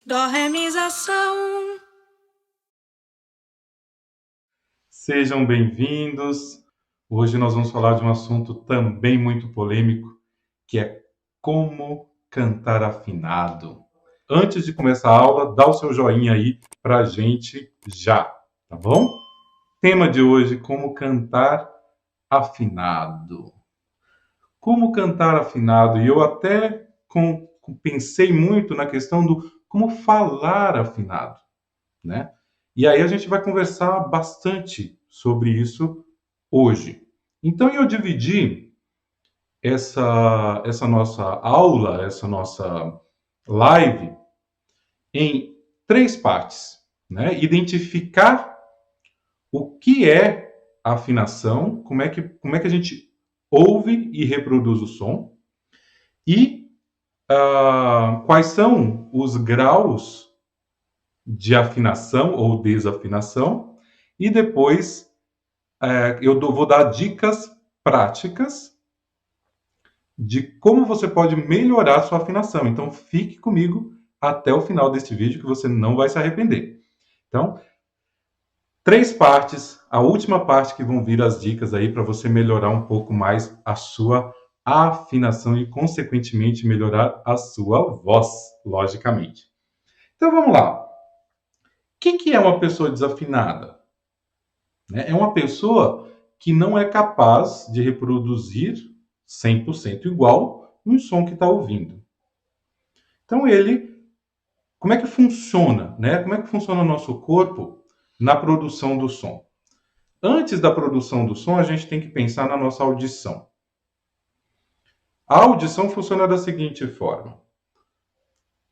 Dó, ré, mi, fá, sol. Sejam bem-vindos. Hoje nós vamos falar de um assunto também muito polêmico, que é como cantar afinado. Antes de começar a aula, dá o seu joinha aí pra gente já, tá bom? Tema de hoje, como cantar afinado. Como cantar afinado? E eu até pensei muito na questão do como falar afinado, né? E aí a gente vai conversar bastante sobre isso hoje. Então eu dividi essa nossa aula, essa nossa live em três partes, né? Identificar o que é a afinação, como é que a gente ouve e reproduz o som e quais são os graus de afinação ou desafinação e depois vou dar dicas práticas de como você pode melhorar sua afinação. Então, fique comigo até o final deste vídeo que você não vai se arrepender. Então, três partes. A última parte que vão vir as dicas aí para você melhorar um pouco mais a sua afinação e, consequentemente, melhorar a sua voz, logicamente. Então, vamos lá. O que é uma pessoa desafinada? É uma pessoa que não é capaz de reproduzir 100% igual um som que está ouvindo. Então, como é que funciona, né? Como é que funciona o nosso corpo na produção do som? Antes da produção do som, a gente tem que pensar na nossa audição. A audição funciona da seguinte forma: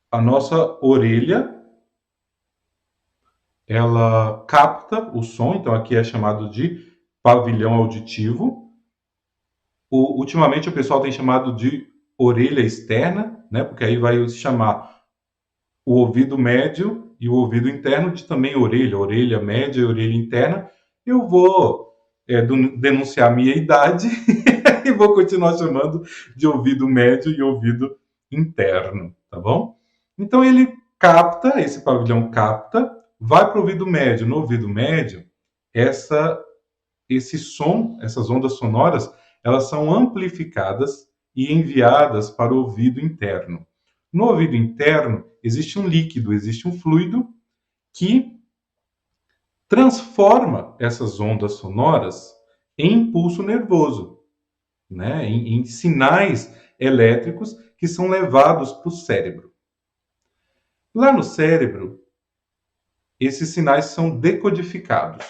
a nossa orelha, ela capta o som, então aqui é chamado de pavilhão auditivo. Ultimamente o pessoal tem chamado de orelha externa, né? Porque aí vai se chamar o ouvido médio e o ouvido interno de também orelha média e orelha interna. Eu vou denunciar minha idade e vou continuar chamando de ouvido médio e ouvido interno, tá bom? Então ele capta, esse pavilhão capta, vai para o ouvido médio. No ouvido médio, esse som, essas ondas sonoras, elas são amplificadas e enviadas para o ouvido interno. No ouvido interno, existe um líquido, existe um fluido que transforma essas ondas sonoras em impulso nervoso, né? em sinais elétricos que são levados para o cérebro. Lá no cérebro, esses sinais são decodificados.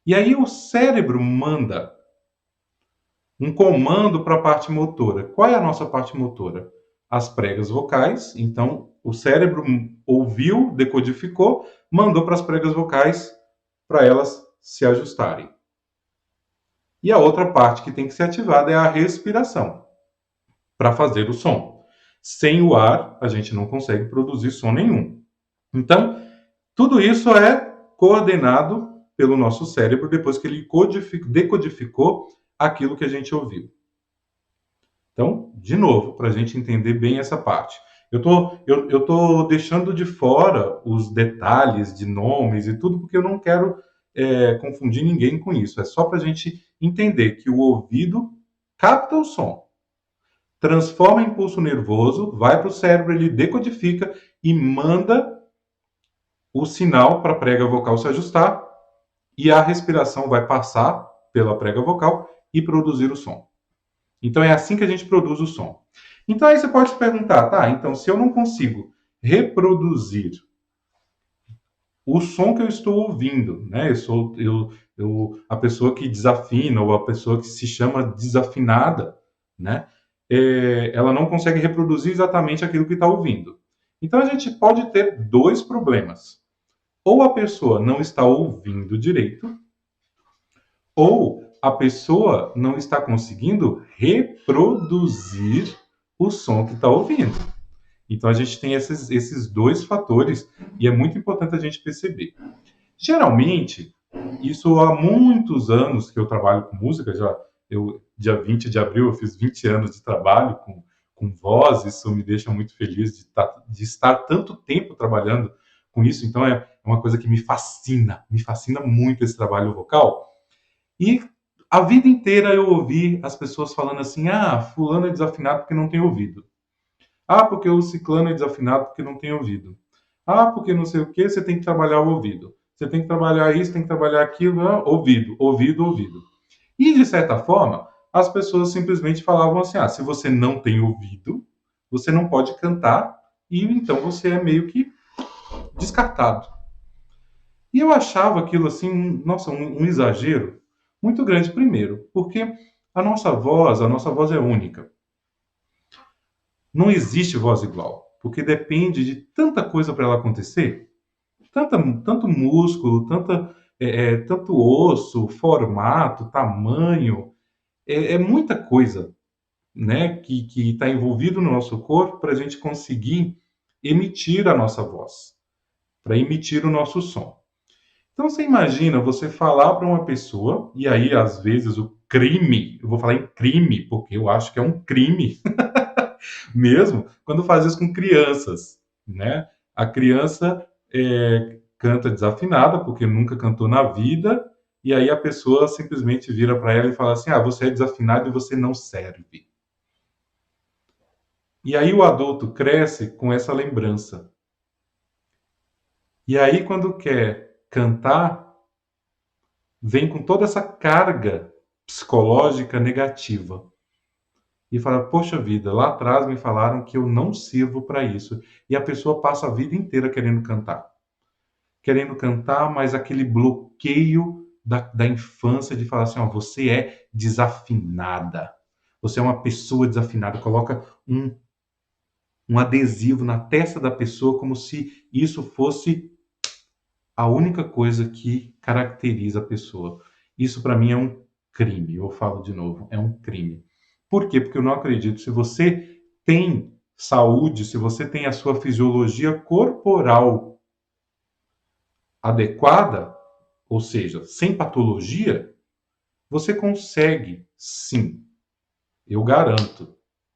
E aí o cérebro manda um comando para a parte motora. Qual é a nossa parte motora? As pregas vocais. Então, o cérebro ouviu, decodificou, mandou para as pregas vocais para elas se ajustarem. E a outra parte que tem que ser ativada é a respiração, para fazer o som. Sem o ar, a gente não consegue produzir som nenhum. Então, tudo isso é coordenado pelo nosso cérebro depois que ele decodificou aquilo que a gente ouviu. Então, de novo, para a gente entender bem essa parte. Eu tô deixando de fora os detalhes de nomes e tudo, porque eu não quero confundir ninguém com isso. É só para a gente entender que o ouvido capta o som, transforma em impulso nervoso, vai para o cérebro, ele decodifica e manda o sinal para a prega vocal se ajustar e a respiração vai passar pela prega vocal e produzir o som. Então é assim que a gente produz o som. Então aí você pode se perguntar, tá, então se eu não consigo reproduzir o som que eu estou ouvindo, né? A pessoa que desafina ou a pessoa que se chama desafinada, né? Ela não consegue reproduzir exatamente aquilo que está ouvindo. Então a gente pode ter dois problemas. Ou a pessoa não está ouvindo direito, ou a pessoa não está conseguindo reproduzir o som que está ouvindo. Então a gente tem esses dois fatores e é muito importante a gente perceber. Geralmente, isso há muitos anos que eu trabalho com música, dia 20 de abril eu fiz 20 anos de trabalho com voz, isso me deixa muito feliz de estar tanto tempo trabalhando com isso, então é uma coisa que me fascina muito esse trabalho vocal. E a vida inteira eu ouvi as pessoas falando assim: ah, fulano é desafinado porque não tem ouvido. Ah, porque o ciclano é desafinado porque não tem ouvido. Ah, porque não sei o que, você tem que trabalhar o ouvido. Você tem que trabalhar isso, tem que trabalhar aquilo, ouvido, ouvido, ouvido. E, de certa forma, as pessoas simplesmente falavam assim: ah, se você não tem ouvido, você não pode cantar, e então você é meio que descartado. E eu achava aquilo assim, nossa, um exagero muito grande, primeiro, porque a nossa voz é única. Não existe voz igual, porque depende de tanta coisa para ela acontecer, tanto músculo, tanto osso, formato, tamanho, é muita coisa, né, que está envolvido no nosso corpo para a gente conseguir emitir a nossa voz, para emitir o nosso som. Então você imagina você falar para uma pessoa, e aí às vezes o crime, eu vou falar em crime, porque eu acho que é um crime mesmo, quando faz isso com crianças, né? A criança canta desafinada, porque nunca cantou na vida, e aí a pessoa simplesmente vira para ela e fala assim: ah, você é desafinado e você não serve. E aí o adulto cresce com essa lembrança. E aí, quando quer cantar, vem com toda essa carga psicológica negativa. E fala: poxa vida, lá atrás me falaram que eu não sirvo para isso. E a pessoa passa a vida inteira querendo cantar. Querendo cantar, mas aquele bloqueio da infância de falar assim: ó, você é desafinada. Você é uma pessoa desafinada. Coloca um adesivo na testa da pessoa como se isso fosse a única coisa que caracteriza a pessoa. Isso para mim é um crime. Eu falo de novo, é um crime. Por quê? Porque eu não acredito. Se você tem saúde, se você tem a sua fisiologia corporal adequada, ou seja, sem patologia, você consegue, sim. Eu garanto.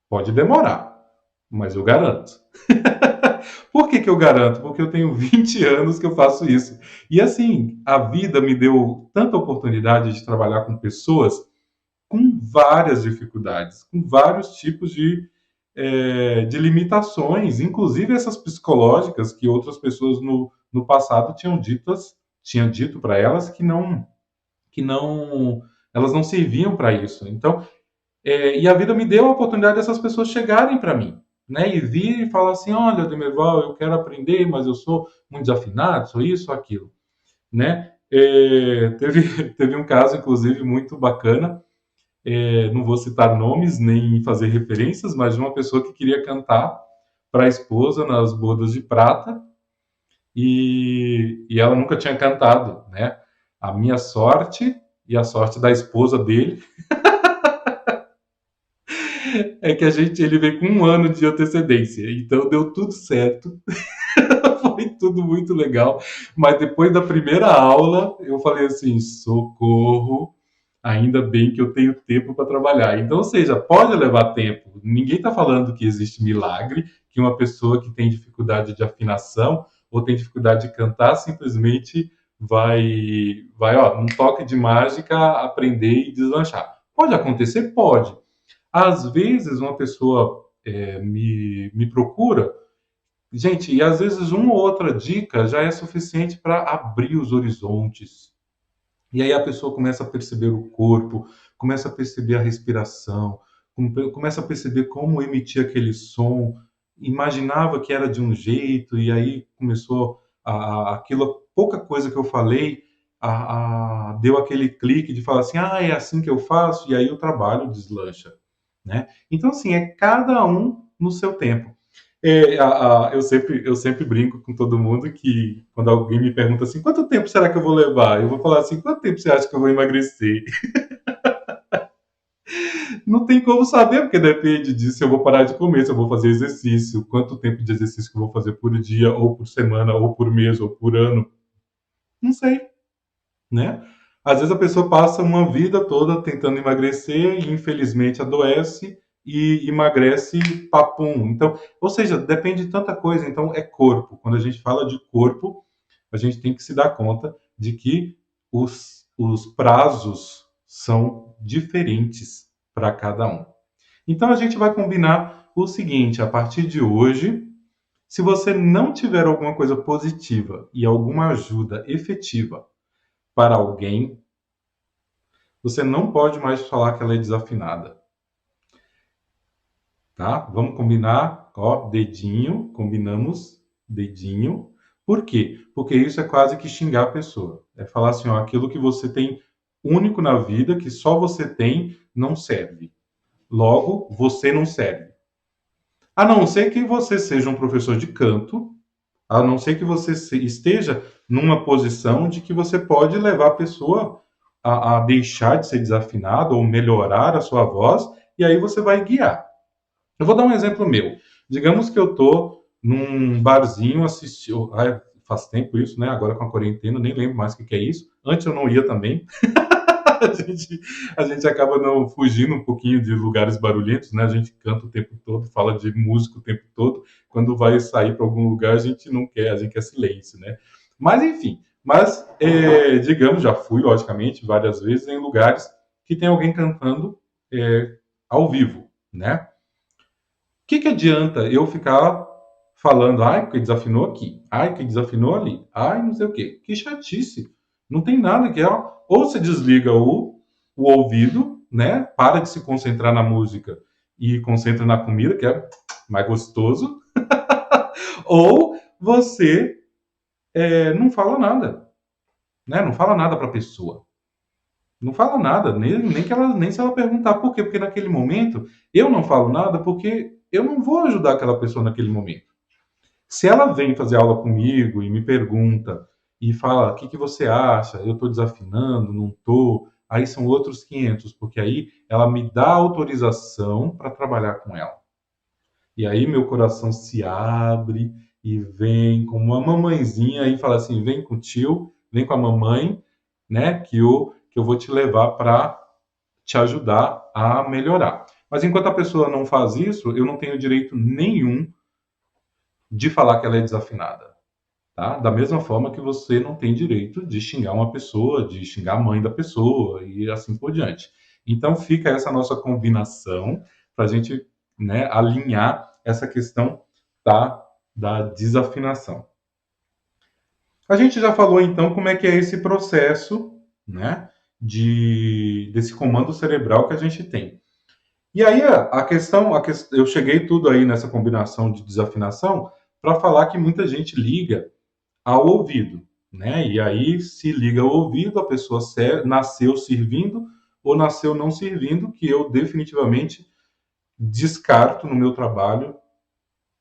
Pode demorar, mas eu garanto. Por que que eu garanto? Porque eu tenho 20 anos que eu faço isso. E assim, a vida me deu tanta oportunidade de trabalhar com pessoas com várias dificuldades, com vários tipos de limitações, inclusive essas psicológicas que outras pessoas no passado tinham dito para elas que não, elas não serviam para isso. Então, e a vida me deu a oportunidade dessas pessoas chegarem para mim, né? E vir e falar assim: olha, Demerval, eu quero aprender, mas eu sou muito desafinado, sou isso, sou aquilo, né? Teve um caso, inclusive, muito bacana. Não vou citar nomes nem fazer referências, mas de uma pessoa que queria cantar para a esposa nas bodas de prata e ela nunca tinha cantado, né? A minha sorte e a sorte da esposa dele é que ele veio com um ano de antecedência, então deu tudo certo, foi tudo muito legal. Mas depois da primeira aula, eu falei assim: socorro, ainda bem que eu tenho tempo para trabalhar. Então, ou seja, pode levar tempo. Ninguém está falando que existe milagre, que uma pessoa que tem dificuldade de afinação ou tem dificuldade de cantar simplesmente num toque de mágica, aprender e deslanchar. Pode acontecer? Pode. Às vezes uma pessoa me procura, gente, e às vezes uma ou outra dica já é suficiente para abrir os horizontes. E aí a pessoa começa a perceber o corpo, começa a perceber a respiração, começa a perceber como emitir aquele som. Imaginava que era de um jeito, e aí começou aquilo, pouca coisa que eu falei, deu aquele clique de falar assim: ah, é assim que eu faço, e aí o trabalho deslancha, né? Então, assim, é cada um no seu tempo. Eu sempre brinco com todo mundo que quando alguém me pergunta assim: quanto tempo será que eu vou levar? Eu vou falar assim: quanto tempo você acha que eu vou emagrecer? Não tem como saber, porque depende disso se eu vou parar de comer, se eu vou fazer exercício, quanto tempo de exercício que eu vou fazer por dia, ou por semana, ou por mês, ou por ano. Não sei, né? Às vezes a pessoa passa uma vida toda tentando emagrecer e infelizmente adoece e emagrece papum. Então, ou seja, depende de tanta coisa. Então, é corpo. Quando a gente fala de corpo, a gente tem que se dar conta de que os prazos são diferentes para cada um. Então, a gente vai combinar o seguinte: a partir de hoje, se você não tiver alguma coisa positiva e alguma ajuda efetiva para alguém, você não pode mais falar que ela é desafinada. Tá? Vamos combinar, ó, dedinho, combinamos, dedinho. Por quê? Porque isso é quase que xingar a pessoa. É falar assim, ó, aquilo que você tem único na vida, que só você tem, não serve. Logo, você não serve. A não ser que você seja um professor de canto, a não ser que você esteja numa posição de que você pode levar a pessoa a deixar de ser desafinada ou melhorar a sua voz, e aí você vai guiar. Eu vou dar um exemplo meu. Digamos que eu tô num barzinho assistindo. Faz tempo isso, né? Agora com a quarentena, nem lembro mais o que é isso. Antes eu não ia também. a gente acaba não fugindo um pouquinho de lugares barulhentos, né? A gente canta o tempo todo, fala de música o tempo todo. Quando vai sair para algum lugar, a gente não quer, a gente quer silêncio, né? Mas enfim, digamos, já fui, logicamente, várias vezes em lugares que tem alguém cantando ao vivo, né? Que adianta eu ficar falando, ai, porque desafinou aqui, ai, que desafinou ali, ai, não sei o quê. Que chatice. Não tem nada que é. Ou você desliga o ouvido, né? Para de se concentrar na música e concentra na comida, que é mais gostoso. Ou você não fala nada, né? Não fala nada para a pessoa. Não fala nada, nem se ela perguntar por quê. Porque naquele momento eu não falo nada porque eu não vou ajudar aquela pessoa naquele momento. Se ela vem fazer aula comigo e me pergunta e fala o que você acha, eu estou desafinando, não estou, aí são outros 500, porque aí ela me dá autorização para trabalhar com ela. E aí meu coração se abre e vem como uma mamãezinha e fala assim, vem com o tio, vem com a mamãe, né, que eu vou te levar para te ajudar a melhorar. Mas enquanto a pessoa não faz isso, eu não tenho direito nenhum de falar que ela é desafinada. Tá? Da mesma forma que você não tem direito de xingar uma pessoa, de xingar a mãe da pessoa e assim por diante. Então fica essa nossa combinação para a gente, né, alinhar essa questão da desafinação. A gente já falou então como é que é esse processo, né, desse comando cerebral que a gente tem. E aí eu cheguei tudo aí nessa combinação de desafinação para falar que muita gente liga ao ouvido, né? E aí se liga ao ouvido, a pessoa nasceu servindo ou nasceu não servindo, que eu definitivamente descarto no meu trabalho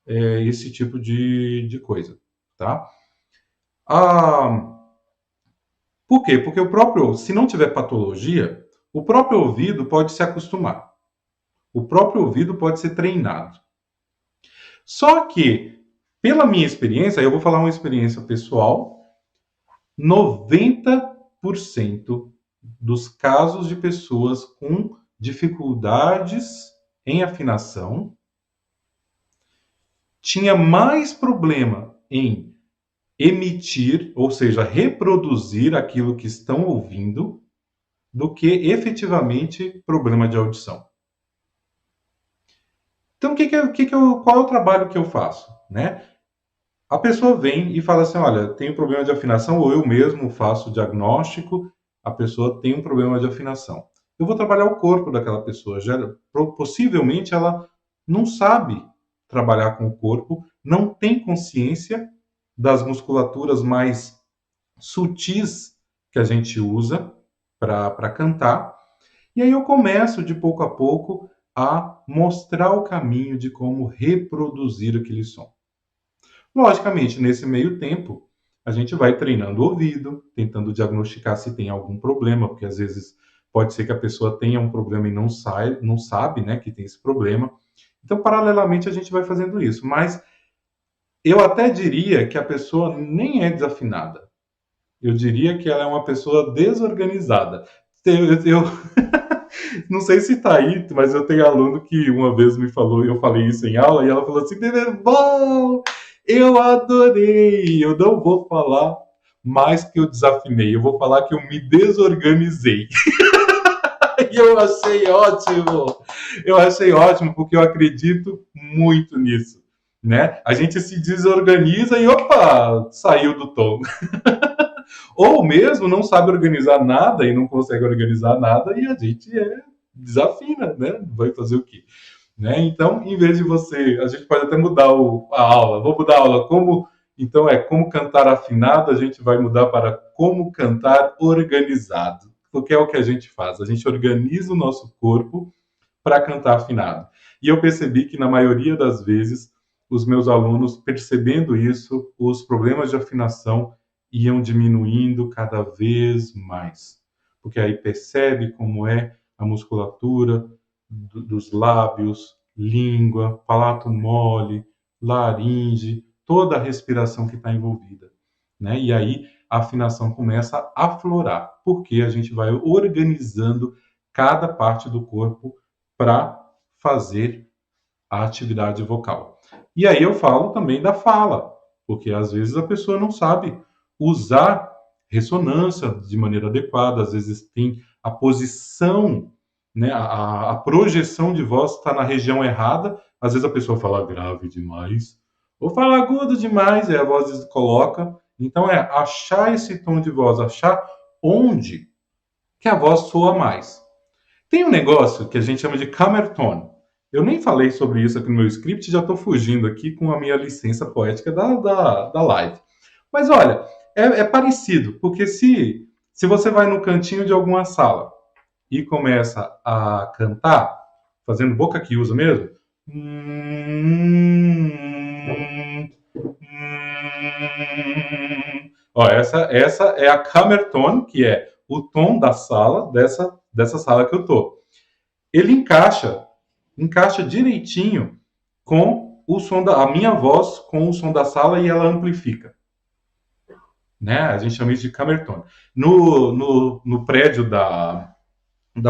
esse tipo de coisa, tá? Por quê? Porque se não tiver patologia, o próprio ouvido pode se acostumar. O próprio ouvido pode ser treinado. Só que, pela minha experiência, eu vou falar uma experiência pessoal, 90% dos casos de pessoas com dificuldades em afinação tinha mais problema em emitir, ou seja, reproduzir aquilo que estão ouvindo, do que efetivamente problema de audição. Então, qual é o trabalho que eu faço, né? A pessoa vem e fala assim, olha, tenho problema de afinação, ou eu mesmo faço o diagnóstico, a pessoa tem um problema de afinação. Eu vou trabalhar o corpo daquela pessoa. Possivelmente ela não sabe trabalhar com o corpo, não tem consciência das musculaturas mais sutis que a gente usa para cantar. E aí eu começo, de pouco a pouco, a mostrar o caminho de como reproduzir aquele som. Logicamente, nesse meio tempo, a gente vai treinando o ouvido, tentando diagnosticar se tem algum problema, porque às vezes pode ser que a pessoa tenha um problema e não sabe, né, que tem esse problema. Então, paralelamente, a gente vai fazendo isso. Mas eu até diria que a pessoa nem é desafinada. Eu diria que ela é uma pessoa desorganizada. Não sei se tá aí, mas eu tenho aluno que uma vez me falou, eu falei isso em aula, e ela falou assim, Denerval, eu adorei, eu não vou falar mais que eu desafinei, eu vou falar que eu me desorganizei. E eu achei ótimo, porque eu acredito muito nisso, né? A gente se desorganiza e, opa, saiu do tom. Ou mesmo não sabe organizar nada e não consegue organizar nada e a gente desafina, né? Vai fazer o quê? Né? Então, em vez de você, a gente pode até mudar a aula. Vou mudar a aula como, então como cantar afinado, a gente vai mudar para como cantar organizado, porque é o que a gente faz. A gente organiza o nosso corpo para cantar afinado. E eu percebi que na maioria das vezes os meus alunos, percebendo isso, os problemas de afinação iam diminuindo cada vez mais. Porque aí percebe como é a musculatura dos lábios, língua, palato mole, laringe, toda a respiração que está envolvida, né? E aí a afinação começa a aflorar, porque a gente vai organizando cada parte do corpo para fazer a atividade vocal. E aí eu falo também da fala, porque às vezes a pessoa não sabe usar ressonância de maneira adequada, às vezes tem a posição, né, a projeção de voz está na região errada, às vezes a pessoa fala grave demais, ou fala agudo demais, aí a voz coloca. Então é achar esse tom de voz, achar onde que a voz soa mais. Tem um negócio que a gente chama de cammer tone. Eu nem falei sobre isso aqui no meu script, já estou fugindo aqui com a minha licença poética da live. Mas olha, é parecido, porque se você vai no cantinho de alguma sala e começa a cantar, fazendo boca que usa mesmo, ó, essa é a cammer tone, que é o tom da sala, dessa sala que eu tô. Ele encaixa direitinho com o som a minha voz com o som da sala e ela amplifica. Né? A gente chama isso de cammer tone. No prédio da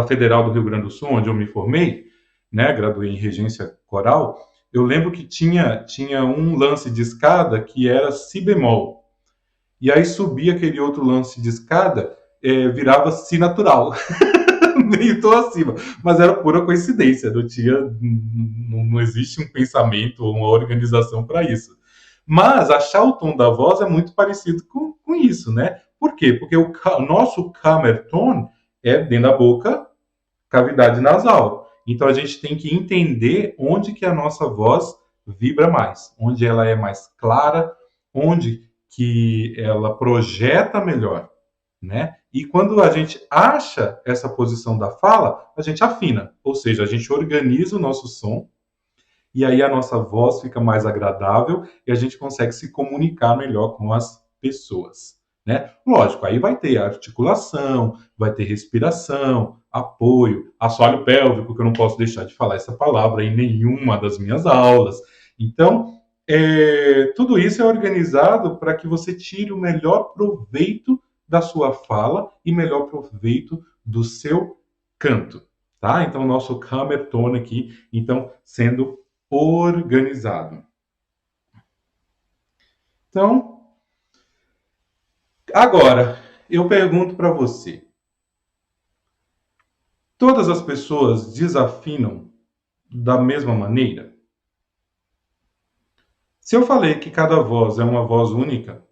Federal do Rio Grande do Sul, onde eu me formei, né, graduei em regência coral, eu lembro que tinha um lance de escada que era si bemol. E aí subia aquele outro lance de escada, virava si natural. Meio tô acima. Mas era pura coincidência, não existe um pensamento ou uma organização para isso. Mas achar o tom da voz é muito parecido com isso, né? Por quê? Porque o nosso cammer tone é dentro da boca, cavidade nasal. Então a gente tem que entender onde que a nossa voz vibra mais, onde ela é mais clara, onde que ela projeta melhor, né? E quando a gente acha essa posição da fala, a gente afina, ou seja, a gente organiza o nosso som e aí a nossa voz fica mais agradável e a gente consegue se comunicar melhor com as pessoas, né? Lógico, aí vai ter articulação, vai ter respiração, apoio, assoalho pélvico, que eu não posso deixar de falar essa palavra em nenhuma das minhas aulas. Então, tudo isso é organizado para que você tire o melhor proveito da sua fala e melhor proveito do seu canto, tá? Então, o nosso cammer tone aqui, então, sendo organizado. Então, agora, eu pergunto para você. Todas as pessoas desafinam da mesma maneira? Se eu falei que cada voz é uma voz única,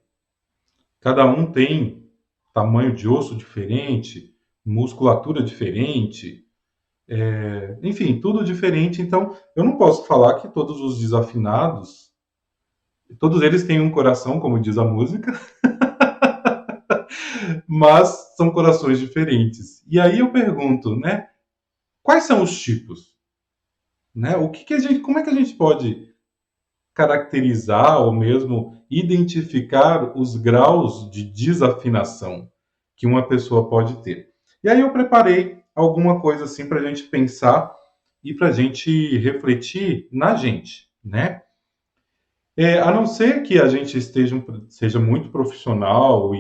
cada um tem tamanho de osso diferente, musculatura diferente, enfim, tudo diferente. Então, eu não posso falar que todos os desafinados, todos eles têm um coração, como diz a música, mas são corações diferentes. E aí eu pergunto, né? Quais são os tipos? Né? Como é que a gente pode caracterizar ou mesmo identificar os graus de desafinação que uma pessoa pode ter? E aí eu preparei alguma coisa assim para a gente pensar e para a gente refletir na gente, né? A não ser que a gente seja muito profissional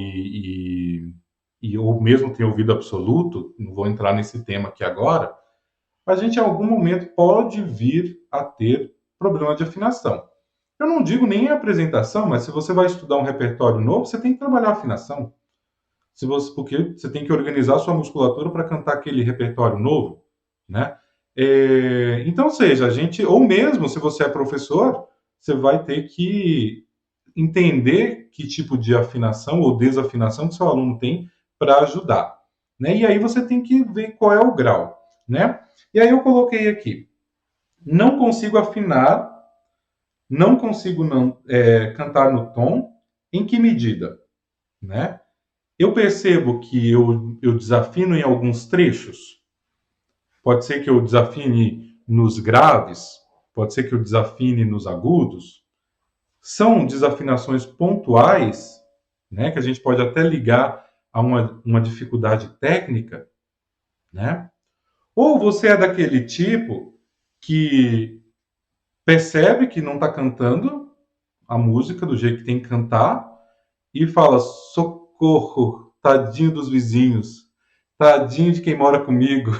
ou mesmo tenha ouvido absoluto, não vou entrar nesse tema aqui agora, a gente em algum momento pode vir a ter problema de afinação. Eu não digo nem a apresentação, mas se você vai estudar um repertório novo, você tem que trabalhar a afinação. Porque você tem que organizar a sua musculatura para cantar aquele repertório novo, né? Então, seja, a gente, ou mesmo se você é professor, você vai ter que entender que tipo de afinação ou desafinação que seu aluno tem para ajudar, né? E aí você tem que ver qual é o grau, né? E aí eu coloquei aqui, não consigo afinar, não consigo cantar no tom, em que medida, né? Eu percebo que eu desafino em alguns trechos. Pode ser que eu desafine nos graves, pode ser que eu desafine nos agudos. São desafinações pontuais, né, que a gente pode até ligar a uma dificuldade técnica, né? Ou você é daquele tipo que percebe que não está cantando a música do jeito que tem que cantar e fala: socorro, tadinho dos vizinhos, tadinho de quem mora comigo.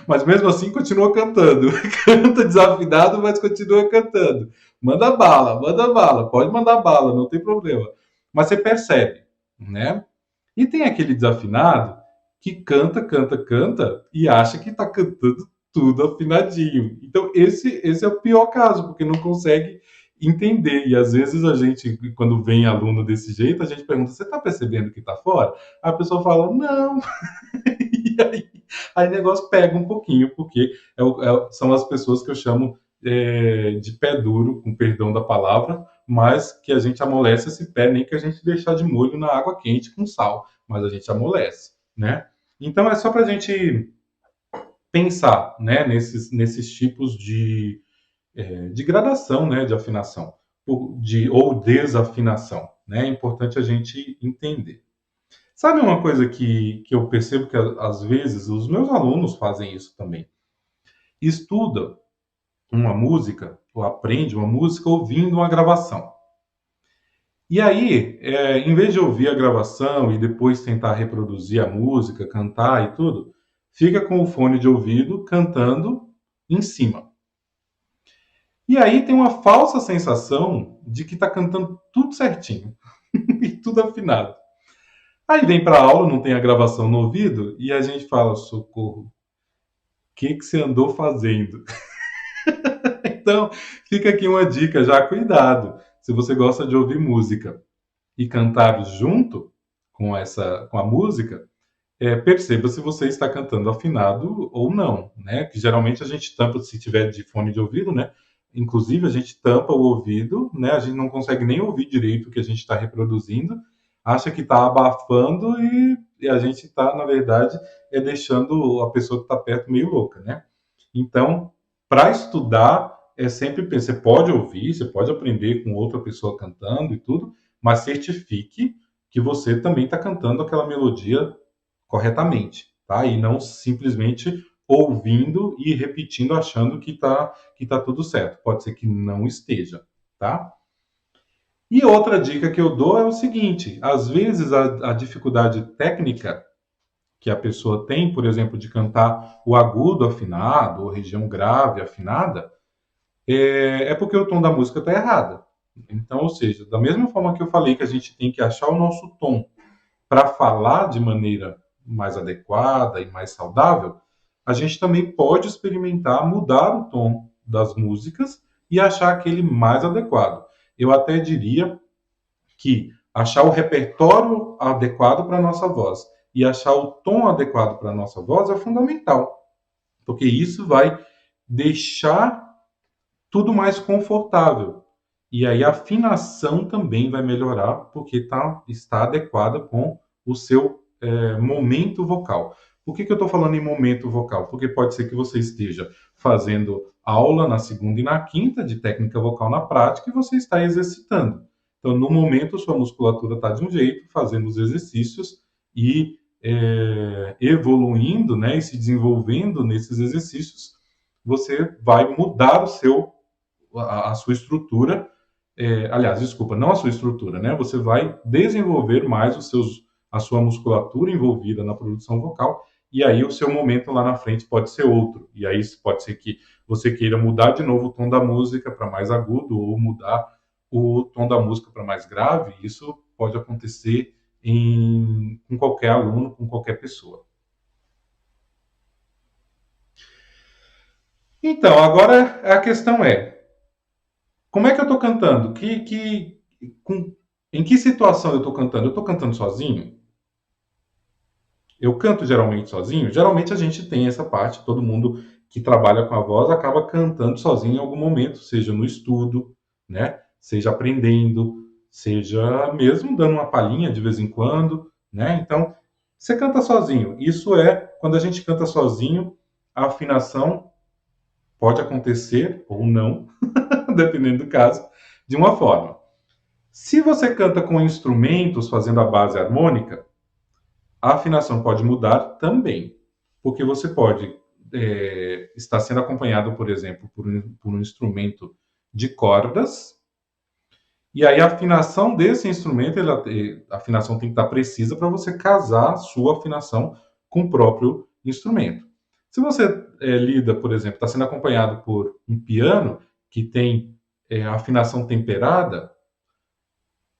Mas mesmo assim continua cantando. Canta desafinado, mas continua cantando. Manda bala, pode mandar bala, não tem problema. Mas você percebe, né? E tem aquele desafinado que canta, canta, canta e acha que está cantando tudo afinadinho. Então esse é o pior caso, porque não consegue entender. E às vezes a gente, quando vem aluno desse jeito, a gente pergunta: você está percebendo que está fora? A pessoa fala: não. E aí o negócio pega um pouquinho, porque são as pessoas que eu chamo de pé duro, com perdão da palavra, mas que a gente amolece esse pé, nem que a gente deixar de molho na água quente com sal, mas a gente amolece, né? Então é só para a gente pensar, né, nesses tipos de gradação, né, de afinação, ou desafinação, né? É importante a gente entender. Sabe uma coisa que eu percebo que às vezes os meus alunos fazem isso também? Estuda uma música, ou aprende uma música ouvindo uma gravação. E aí, em vez de ouvir a gravação e depois tentar reproduzir a música, cantar e tudo, fica com o fone de ouvido cantando em cima. E aí tem uma falsa sensação de que está cantando tudo certinho e tudo afinado. Aí vem para a aula, não tem a gravação no ouvido, e a gente fala: socorro, o que você andou fazendo? Então, fica aqui uma dica já, cuidado. Se você gosta de ouvir música e cantar junto com a música, perceba se você está cantando afinado ou não, né? Que geralmente a gente tampa, se tiver de fone de ouvido, né? Inclusive, a gente tampa o ouvido, né? A gente não consegue nem ouvir direito o que a gente está reproduzindo, acha que está abafando e a gente está, na verdade, deixando a pessoa que está perto meio louca, né? Então, para estudar, você pode ouvir, você pode aprender com outra pessoa cantando e tudo, mas certifique que você também está cantando aquela melodia corretamente, tá? E não simplesmente ouvindo e repetindo achando que tá tudo certo. Pode ser que não esteja, tá? E outra dica que eu dou é o seguinte: às vezes a dificuldade técnica que a pessoa tem, por exemplo, de cantar o agudo afinado ou região grave afinada, é porque o tom da música está errado. Então, ou seja, da mesma forma que eu falei que a gente tem que achar o nosso tom para falar de maneira mais adequada e mais saudável, a gente também pode experimentar mudar o tom das músicas e achar aquele mais adequado. Eu até diria que achar o repertório adequado para a nossa voz e achar o tom adequado para a nossa voz é fundamental, porque isso vai deixar tudo mais confortável. E aí a afinação também vai melhorar, porque está adequada com o seu momento vocal. Por que eu estou falando em momento vocal? Porque pode ser que você esteja fazendo aula na segunda e na quinta de técnica vocal na prática e você está exercitando. Então, no momento, sua musculatura está de um jeito, fazendo os exercícios e evoluindo, né, e se desenvolvendo nesses exercícios, você vai mudar a sua estrutura. Aliás, desculpa, não a sua estrutura, né? Você vai desenvolver mais a sua musculatura envolvida na produção vocal e aí o seu momento lá na frente pode ser outro. E aí pode ser que você queira mudar de novo o tom da música para mais agudo ou mudar o tom da música para mais grave. Isso pode acontecer com qualquer aluno, com qualquer pessoa. Então, agora a questão é, como é que eu estou cantando? Em que situação eu estou cantando? Eu estou cantando sozinho? Eu canto geralmente sozinho? Geralmente a gente tem essa parte, todo mundo que trabalha com a voz acaba cantando sozinho em algum momento, seja no estudo, né? Seja aprendendo, seja mesmo dando uma palhinha de vez em quando, né? Então, você canta sozinho. Isso é, quando a gente canta sozinho, a afinação pode acontecer ou não, dependendo do caso, de uma forma. Se você canta com instrumentos fazendo a base harmônica, a afinação pode mudar também, porque você pode estar sendo acompanhado, por exemplo, por um instrumento de cordas, e aí a afinação desse instrumento, a afinação tem que estar precisa para você casar a sua afinação com o próprio instrumento. Se você lida, por exemplo, está sendo acompanhado por um piano que tem a afinação temperada,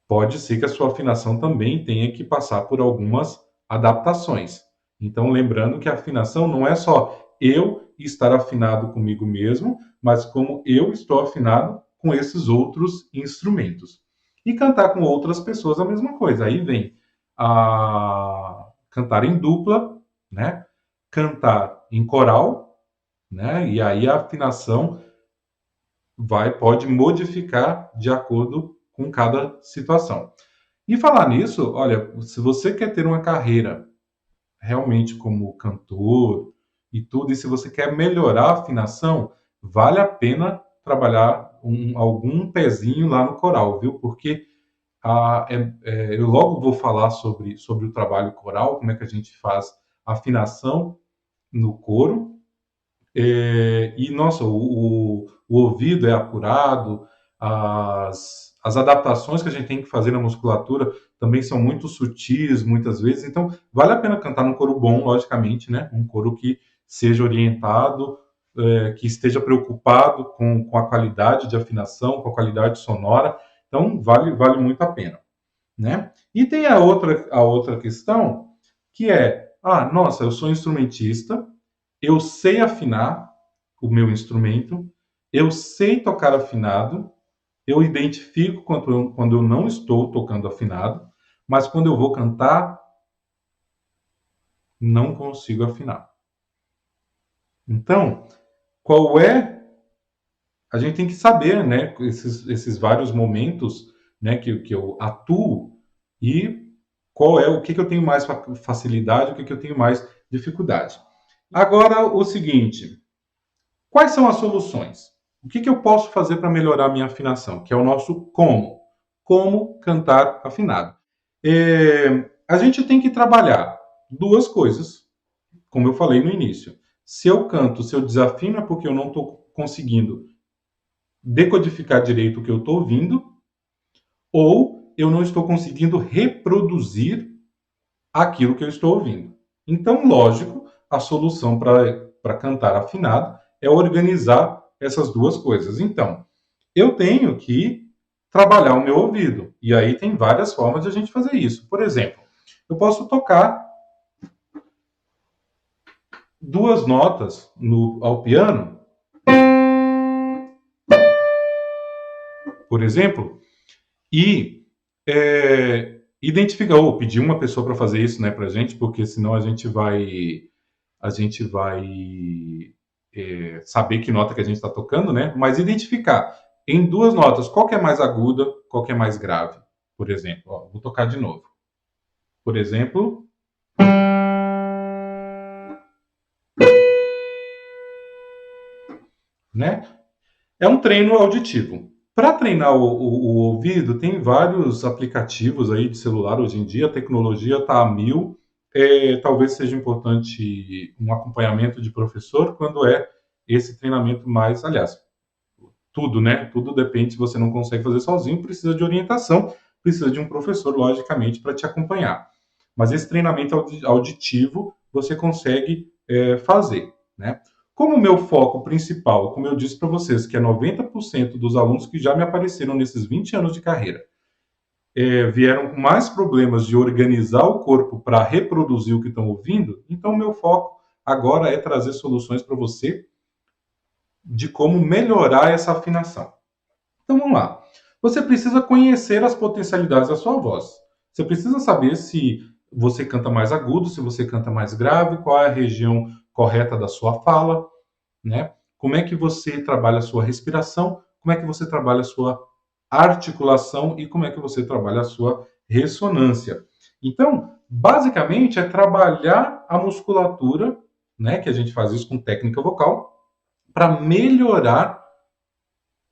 pode ser que a sua afinação também tenha que passar por algumas adaptações. Então, lembrando que a afinação não é só eu estar afinado comigo mesmo, mas como eu estou afinado com esses outros instrumentos. E cantar com outras pessoas a mesma coisa. Aí vem a cantar em dupla, né? Cantar em coral, né? E aí a afinação pode modificar de acordo com cada situação. E falar nisso, olha, se você quer ter uma carreira realmente como cantor e tudo, e se você quer melhorar a afinação, vale a pena trabalhar algum pezinho lá no coral, viu? Porque eu logo vou falar sobre o trabalho coral, como é que a gente faz afinação no coro. E, nossa, o ouvido é apurado, as adaptações que a gente tem que fazer na musculatura também são muito sutis, muitas vezes. Então, vale a pena cantar num coro bom, logicamente, né? Um coro que seja orientado, que esteja preocupado com a qualidade de afinação, com a qualidade sonora. Então, vale muito a pena, né? E tem a outra questão, que é, nossa, eu sou instrumentista, eu sei afinar o meu instrumento, eu sei tocar afinado, eu identifico quando eu não estou tocando afinado, mas quando eu vou cantar, não consigo afinar. Então, qual é? A gente tem que saber, né, esses vários momentos, né, que eu atuo e qual é o que eu tenho mais facilidade, o que eu tenho mais dificuldade. Agora, o seguinte, quais são as soluções? O que eu posso fazer para melhorar a minha afinação? Que é o nosso como. Como cantar afinado. A gente tem que trabalhar duas coisas, como eu falei no início. Se eu canto, se eu desafino, é porque eu não estou conseguindo decodificar direito o que eu estou ouvindo, ou eu não estou conseguindo reproduzir aquilo que eu estou ouvindo. Então, lógico, a solução para cantar afinado é organizar essas duas coisas. Então, eu tenho que trabalhar o meu ouvido. E aí tem várias formas de a gente fazer isso. Por exemplo, eu posso tocar duas notas ao piano, por exemplo, e identificar ou pedir uma pessoa para fazer isso, né, para gente, porque senão a gente vai saber que nota que a gente está tocando, né? Mas identificar em duas notas qual que é mais aguda, qual que é mais grave. Por exemplo, vou tocar de novo. Por exemplo, né? É um treino auditivo. Para treinar o ouvido, tem vários aplicativos aí de celular hoje em dia, a tecnologia está a mil. Talvez seja importante um acompanhamento de professor quando é esse treinamento mais, aliás, tudo, né? Tudo depende, se você não consegue fazer sozinho, precisa de orientação, precisa de um professor, logicamente, para te acompanhar. Mas esse treinamento auditivo você consegue fazer, né? Como o meu foco principal, como eu disse para vocês, que é 90% dos alunos que já me apareceram nesses 20 anos de carreira, vieram com mais problemas de organizar o corpo para reproduzir o que estão ouvindo, então o meu foco agora é trazer soluções para você de como melhorar essa afinação. Então vamos lá. Você precisa conhecer as potencialidades da sua voz. Você precisa saber se você canta mais agudo, se você canta mais grave, qual é a região correta da sua fala, né? Como é que você trabalha a sua respiração, como é que você trabalha a sua articulação e como é que você trabalha a sua ressonância. Então, basicamente é trabalhar a musculatura, né, que a gente faz isso com técnica vocal, para melhorar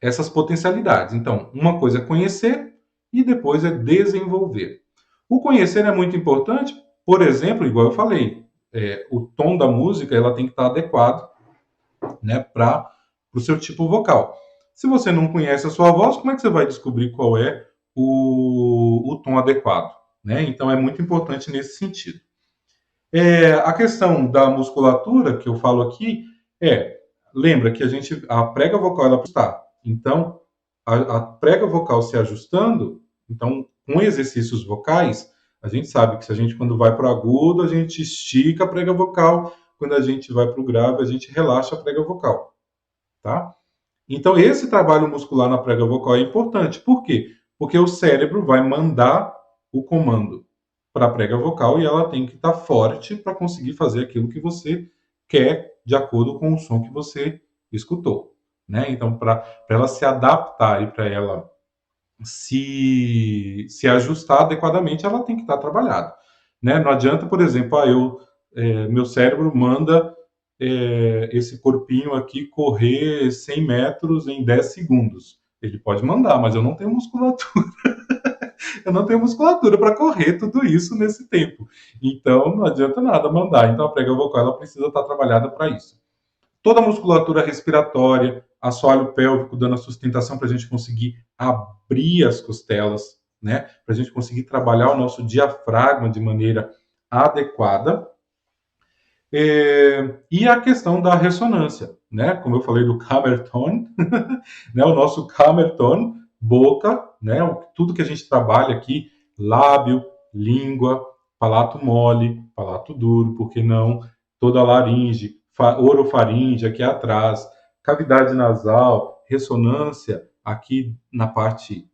essas potencialidades. Então, uma coisa é conhecer e depois é desenvolver. O conhecer é muito importante, por exemplo, igual eu falei, o tom da música ela tem que estar adequado, né, para o seu tipo vocal. Se você não conhece a sua voz, como é que você vai descobrir qual é o tom adequado? Né? Então, é muito importante nesse sentido. A questão da musculatura que eu falo aqui lembra que a prega vocal ela está. Então, a prega vocal se ajustando, então, com exercícios vocais, a gente sabe que se a gente, quando vai para o agudo, a gente estica a prega vocal, quando a gente vai para o grave, a gente relaxa a prega vocal, tá? Então, esse trabalho muscular na prega vocal é importante. Por quê? Porque o cérebro vai mandar o comando para a prega vocal e ela tem que estar forte para conseguir fazer aquilo que você quer de acordo com o som que você escutou, né? Então, para ela se adaptar e para ela se ajustar adequadamente, ela tem que estar trabalhada, né? Não adianta, por exemplo, meu cérebro manda esse corpinho aqui correr 100 metros em 10 segundos. Ele pode mandar, mas eu não tenho musculatura. Eu não tenho musculatura para correr tudo isso nesse tempo. Então, não adianta nada mandar. Então, a prega vocal ela precisa estar trabalhada para isso. Toda a musculatura respiratória, assoalho pélvico dando a sustentação para a gente conseguir abrir as costelas, né? Para a gente conseguir trabalhar o nosso diafragma de maneira adequada. E a questão da ressonância, né? Como eu falei do Cammerton, né? O nosso Cammerton, boca, né? Tudo que a gente trabalha aqui, lábio, língua, palato mole, palato duro, por que não? Toda a laringe, orofaringe aqui atrás, cavidade nasal, ressonância aqui na parte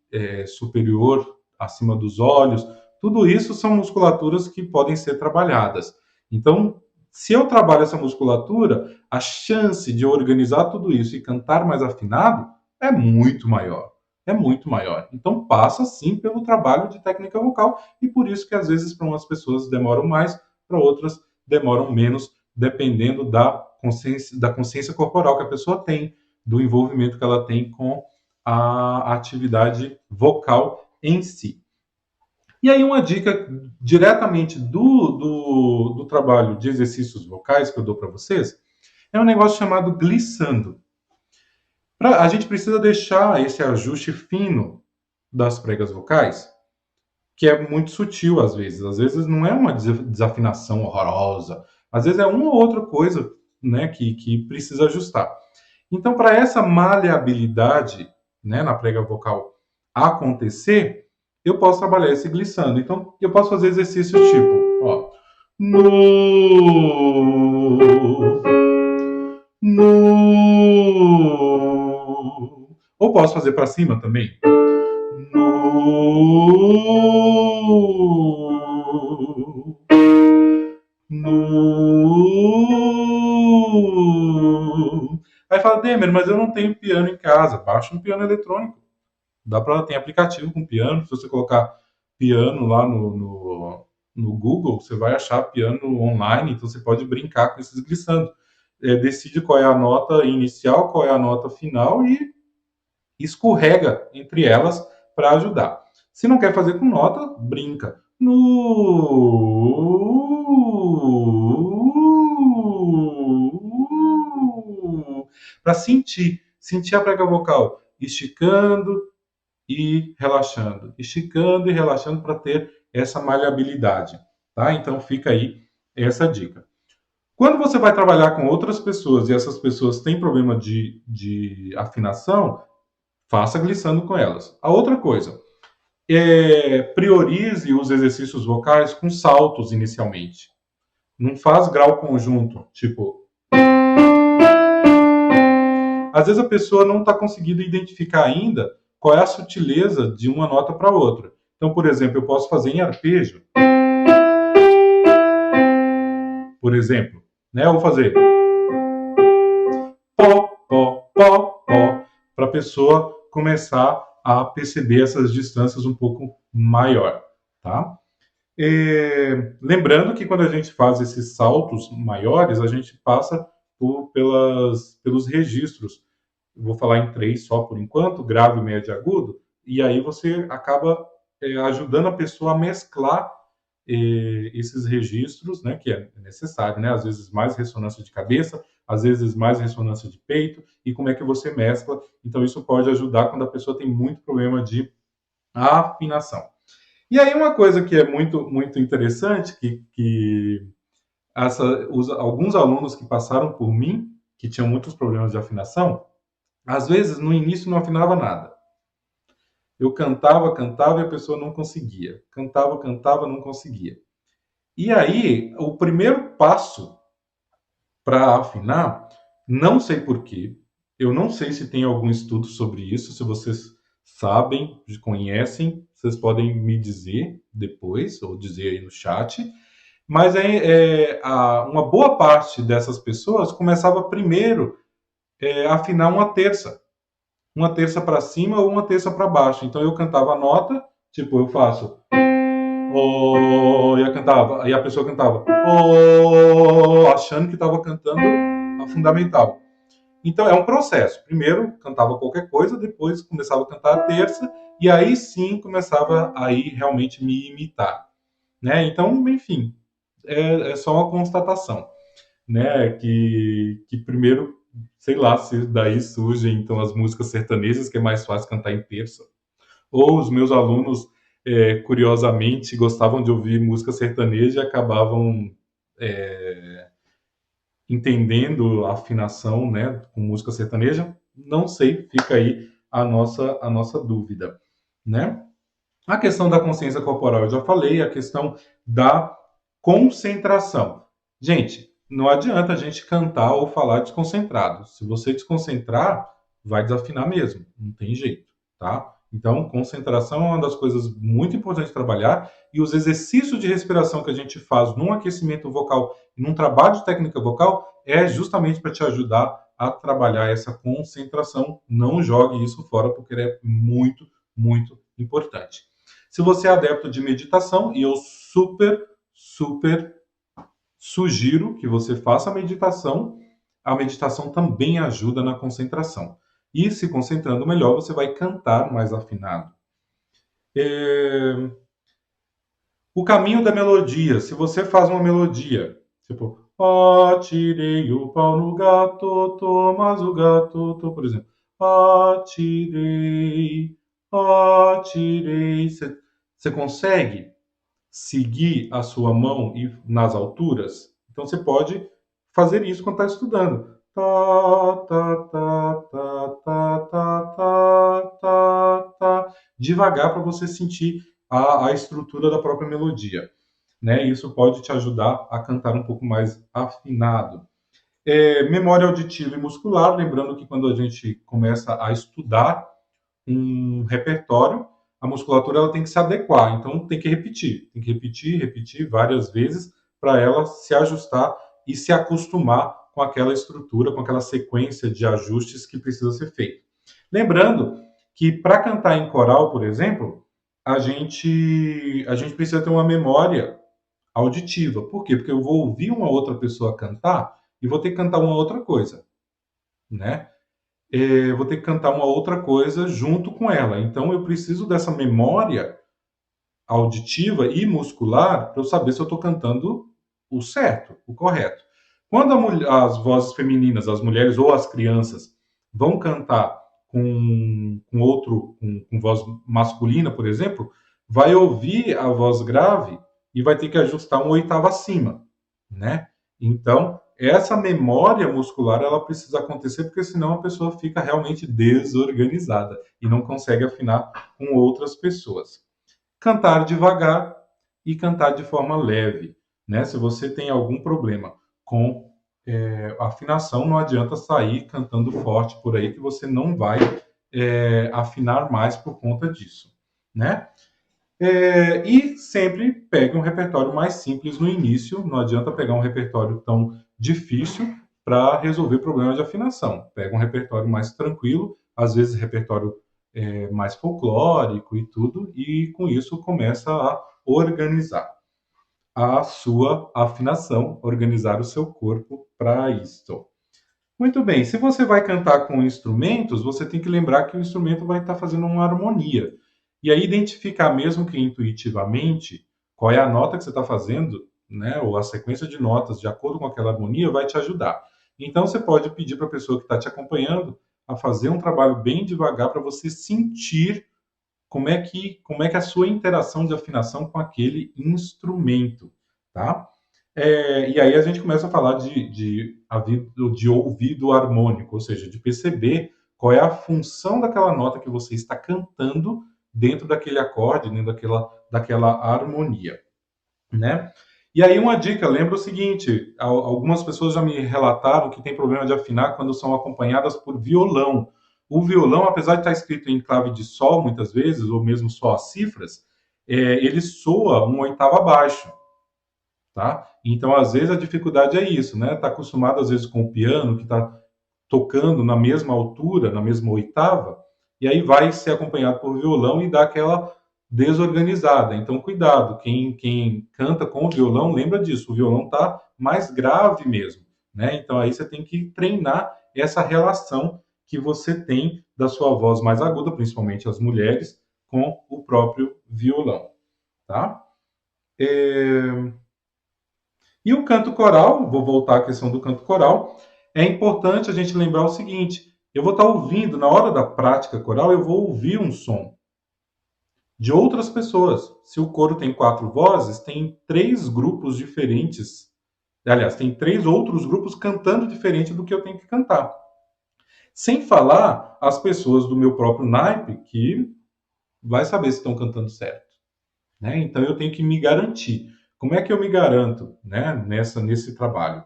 superior, acima dos olhos, tudo isso são musculaturas que podem ser trabalhadas. Então, se eu trabalho essa musculatura, a chance de eu organizar tudo isso e cantar mais afinado é muito maior. É muito maior. Então, passa sim pelo trabalho de técnica vocal e por isso que às vezes para umas pessoas demoram mais, para outras demoram menos, dependendo da consciência corporal que a pessoa tem, do envolvimento que ela tem com a atividade vocal em si. E aí uma dica diretamente do trabalho de exercícios vocais que eu dou para vocês é um negócio chamado glissando. A gente precisa deixar esse ajuste fino das pregas vocais, que é muito sutil às vezes. Às vezes não é uma desafinação horrorosa. Às vezes é uma ou outra coisa, né, que precisa ajustar. Então, para essa maleabilidade, né, na prega vocal acontecer, eu posso trabalhar esse glissando. Então, eu posso fazer exercícios tipo, ó, ou posso fazer para cima também. Aí fala, Demer, mas eu não tenho piano em casa. Baixa um piano eletrônico. Tem aplicativo com piano. Se você colocar piano lá no Google, você vai achar piano online. Então você pode brincar com esses glissando. Decide qual é a nota inicial, qual é a nota final e escorrega entre elas para ajudar. Se não quer fazer com nota, brinca. Para sentir a prega vocal esticando e relaxando para ter essa maleabilidade, tá? Então fica aí essa dica. Quando você vai trabalhar com outras pessoas e essas pessoas têm problema de afinação, faça glissando com elas. A outra coisa, priorize os exercícios vocais com saltos inicialmente. Não faz grau conjunto, tipo. Às vezes a pessoa não está conseguindo identificar ainda qual é a sutileza de uma nota para outra. Então, por exemplo, eu posso fazer em arpejo. Por exemplo, né? Eu vou fazer pó, pó, pó, pó, para a pessoa começar a perceber essas distâncias um pouco maior, tá? Lembrando que quando a gente faz esses saltos maiores, a gente passa pelos registros. Eu vou falar em 3 só por enquanto, grave, médio e agudo, e aí você acaba ajudando a pessoa a mesclar esses registros, né, que é necessário, né? Às vezes mais ressonância de cabeça, às vezes mais ressonância de peito, e como é que você mescla. Então isso pode ajudar quando a pessoa tem muito problema de afinação. E aí uma coisa que é muito, muito interessante, que alguns alunos que passaram por mim, que tinham muitos problemas de afinação, às vezes no início não afinava nada. Eu cantava, cantava e a pessoa não conseguia. Cantava, cantava, não conseguia. E aí, o primeiro passo para afinar, não sei porquê, eu não sei se tem algum estudo sobre isso, se vocês sabem, conhecem, vocês podem me dizer depois, ou dizer aí no chat, mas uma boa parte dessas pessoas começava primeiro a afinar uma terça para cima ou uma terça para baixo. Então eu cantava a nota, tipo, eu faço oh, e a pessoa cantava oh, achando que estava cantando a fundamental. Então é um processo. Primeiro cantava qualquer coisa, depois começava a cantar a terça e aí sim começava a ir realmente me imitar, né? Então, enfim, é só uma constatação, né? Que primeiro, sei lá, se daí surgem então as músicas sertanejas, que é mais fácil cantar em terça, ou os meus alunos, curiosamente, gostavam de ouvir música sertaneja e acabavam entendendo a afinação, né, com música sertaneja. Não sei, fica aí a nossa dúvida, né? A questão da consciência corporal eu já falei, a questão da concentração. Gente, não adianta a gente cantar ou falar desconcentrado. Se você desconcentrar, vai desafinar mesmo, não tem jeito, tá? Então, concentração é uma das coisas muito importantes de trabalhar e os exercícios de respiração que a gente faz num aquecimento vocal e num trabalho de técnica vocal é justamente para te ajudar a trabalhar essa concentração. Não jogue isso fora porque ele é muito, muito importante. Se você é adepto de meditação, e eu super, super sugiro que você faça a meditação também ajuda na concentração. E se concentrando melhor, você vai cantar mais afinado. O caminho da melodia. Se você faz uma melodia, tipo, atirei o pau no gato, mas o gato, por exemplo, atirei. Você consegue seguir a sua mão nas alturas? Então você pode fazer isso quando está estudando. Tá, tá, tá, tá, tá, tá, tá, tá, tá. Devagar para você sentir a estrutura da própria melodia, né? Isso pode te ajudar a cantar um pouco mais afinado. Memória auditiva e muscular, lembrando que quando a gente começa a estudar um repertório, a musculatura ela tem que se adequar, então tem que repetir várias vezes para ela se ajustar e se acostumar com aquela estrutura, com aquela sequência de ajustes que precisa ser feito. Lembrando que para cantar em coral, por exemplo, a gente precisa ter uma memória auditiva. Por quê? Porque eu vou ouvir uma outra pessoa cantar e vou ter que cantar uma outra coisa, né? Vou ter que cantar uma outra coisa junto com ela. Então, eu preciso dessa memória auditiva e muscular para eu saber se eu estou cantando o certo, o correto. Quando as vozes femininas, as mulheres ou as crianças vão cantar com voz masculina, por exemplo, vai ouvir a voz grave e vai ter que ajustar uma oitava acima, né? Então, essa memória muscular ela precisa acontecer, porque senão a pessoa fica realmente desorganizada e não consegue afinar com outras pessoas. Cantar devagar e cantar de forma leve, né? Se você tem algum problema com afinação, não adianta sair cantando forte por aí, que você não vai afinar mais por conta disso, né? E sempre pegue um repertório mais simples no início, não adianta pegar um repertório tão difícil para resolver problemas de afinação. Pega um repertório mais tranquilo, às vezes repertório mais folclórico e tudo, e com isso começa a organizar a sua afinação, organizar o seu corpo para isso. Muito bem, se você vai cantar com instrumentos, você tem que lembrar que o instrumento vai estar fazendo uma harmonia. E aí identificar, mesmo que intuitivamente, qual é a nota que você está fazendo, né, ou a sequência de notas de acordo com aquela harmonia, vai te ajudar. Então você pode pedir para a pessoa que está te acompanhando a fazer um trabalho bem devagar para você sentir como é que é a sua interação de afinação com aquele instrumento, tá? E aí a gente começa a falar de ouvido harmônico, ou seja, de perceber qual é a função daquela nota que você está cantando dentro daquele acorde, dentro daquela harmonia, né? E aí uma dica, lembra o seguinte, algumas pessoas já me relataram que tem problema de afinar quando são acompanhadas por violão. O violão, apesar de estar escrito em clave de sol muitas vezes, ou mesmo só as cifras, ele soa uma oitava abaixo, tá? Então, às vezes, a dificuldade é isso, né? Tá acostumado, às vezes, com o piano, que está tocando na mesma altura, na mesma oitava, e aí vai ser acompanhado por violão e dá aquela desorganizada. Então, cuidado, quem canta com o violão, lembra disso, o violão está mais grave mesmo, né? Então, aí você tem que treinar essa relação que você tem da sua voz mais aguda, principalmente as mulheres, com o próprio violão, tá? E o canto coral, vou voltar à questão do canto coral, é importante a gente lembrar o seguinte: eu vou estar ouvindo, na hora da prática coral, eu vou ouvir um som de outras pessoas. Se o coro tem 4 vozes, tem 3 grupos diferentes. Aliás, tem 3 outros grupos cantando diferente do que eu tenho que cantar. Sem falar as pessoas do meu próprio naipe, que vai saber se estão cantando certo, né? Então eu tenho que me garantir. Como é que eu me garanto, né, nesse trabalho?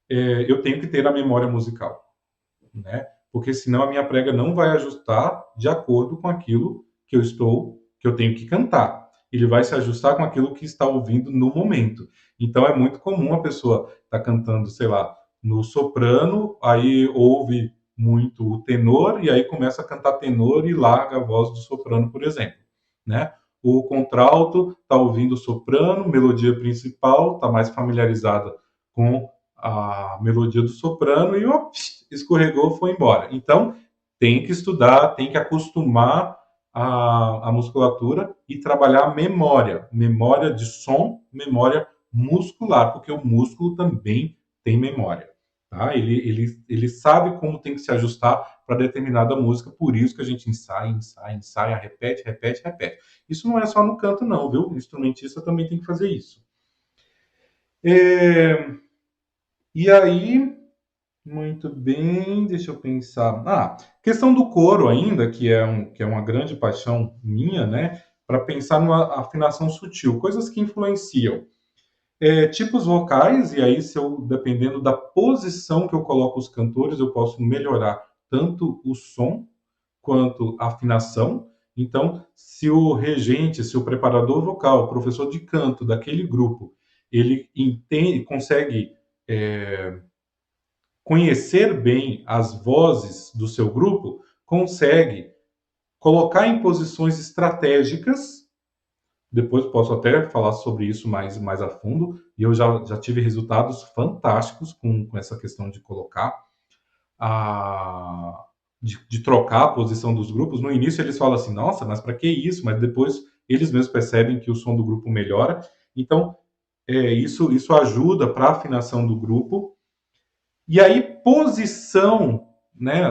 Eu tenho que ter a memória musical, né? Porque senão a minha prega não vai ajustar de acordo com aquilo que eu tenho que cantar. Ele vai se ajustar com aquilo que está ouvindo no momento. Então é muito comum a pessoa estar cantando, sei lá, no soprano, aí ouve muito o tenor e aí começa a cantar tenor e larga a voz do soprano, por exemplo, né? O contralto está ouvindo o soprano, melodia principal, está mais familiarizada com a melodia do soprano e escorregou, foi embora. Então, tem que estudar, tem que acostumar a musculatura e trabalhar a memória de som, memória muscular, porque o músculo também tem memória. Tá? Ele sabe como tem que se ajustar para determinada música, por isso que a gente ensaia, repete, repete, repete. Isso não é só no canto, não, viu? O instrumentista também tem que fazer isso. E aí, muito bem, deixa eu pensar. Questão do coro ainda, que é uma grande paixão minha, né? Para pensar numa afinação sutil, coisas que influenciam. Tipos vocais, e aí, dependendo da posição que eu coloco os cantores, eu posso melhorar tanto o som quanto a afinação. Então, se o regente, se o preparador vocal, o professor de canto daquele grupo, ele consegue conhecer bem as vozes do seu grupo, consegue colocar em posições estratégicas. Depois posso até falar sobre isso mais a fundo. E eu já tive resultados fantásticos com essa questão de colocar, de trocar a posição dos grupos. No início eles falam assim, nossa, mas para que isso? Mas depois eles mesmos percebem que o som do grupo melhora. Então, isso ajuda para a afinação do grupo. E aí, posição, né,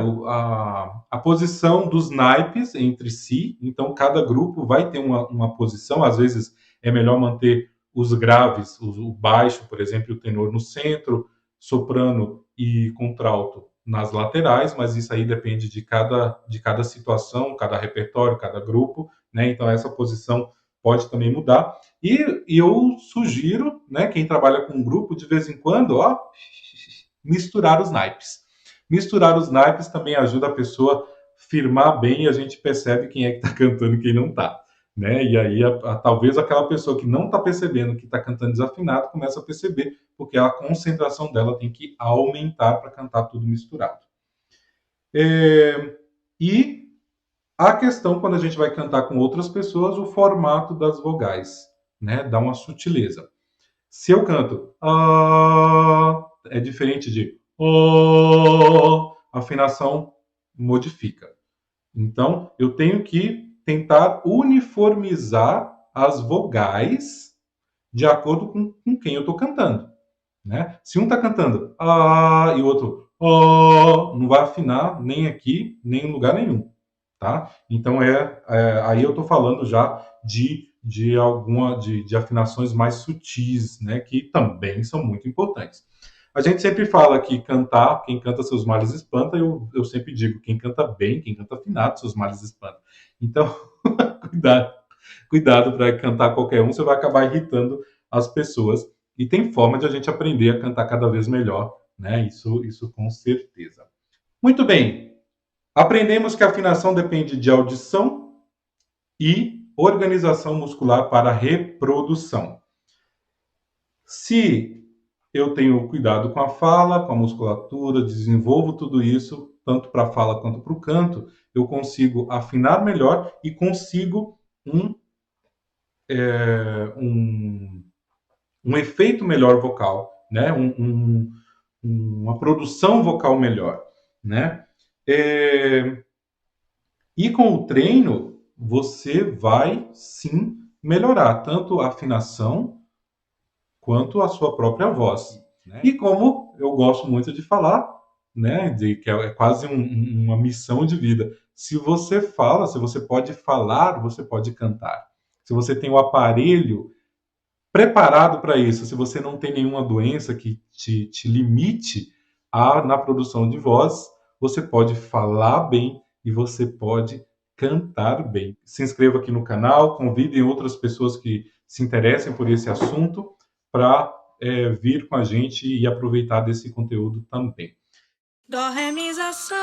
a posição dos naipes entre si. Então, cada grupo vai ter uma posição. Às vezes, é melhor manter os graves, o baixo, por exemplo, e o tenor no centro. soprano e contralto nas laterais, mas isso aí depende de cada situação, cada repertório, cada grupo, né? Então essa posição pode também mudar. E eu sugiro, né, quem trabalha com grupo, de vez em quando, ó, misturar os naipes. Misturar os naipes também ajuda a pessoa firmar bem e a gente percebe quem é que está cantando e quem não está. Né? E aí, talvez aquela pessoa que não está percebendo que está cantando desafinado começa a perceber, porque a concentração dela tem que aumentar para cantar tudo misturado. E a questão, quando a gente vai cantar com outras pessoas, o formato das vogais, né? Dá uma sutileza. Se eu canto é diferente de a afinação modifica. Então, eu tenho que tentar uniformizar as vogais de acordo com quem eu estou cantando. Né? Se um está cantando e o outro não vai afinar nem aqui, nem em lugar nenhum. Tá? Então, aí eu estou falando já de afinações mais sutis, né? Que também são muito importantes. A gente sempre fala que cantar, quem canta seus males espanta, eu sempre digo, quem canta bem, quem canta afinado, seus males espanta. Então, cuidado para cantar qualquer um, você vai acabar irritando as pessoas. E tem forma de a gente aprender a cantar cada vez melhor, né? Isso com certeza. Muito bem. Aprendemos que a afinação depende de audição e organização muscular para reprodução. Se eu tenho cuidado com a fala, com a musculatura, desenvolvo tudo isso, tanto para a fala quanto para o canto, eu consigo afinar melhor e consigo um efeito melhor vocal, né? Uma produção vocal melhor, né? E com o treino, você vai sim melhorar tanto a afinação quanto a sua própria voz. Né? E como eu gosto muito de falar, né, que é quase uma missão de vida. Se você fala, se você pode falar, você pode cantar. Se você tem o aparelho preparado para isso, se você não tem nenhuma doença que te limite na produção de voz, você pode falar bem e você pode cantar bem. Se inscreva aqui no canal, convidem outras pessoas que se interessem por esse assunto para vir com a gente e aproveitar desse conteúdo também. Dó, ré, mi, fá, sol.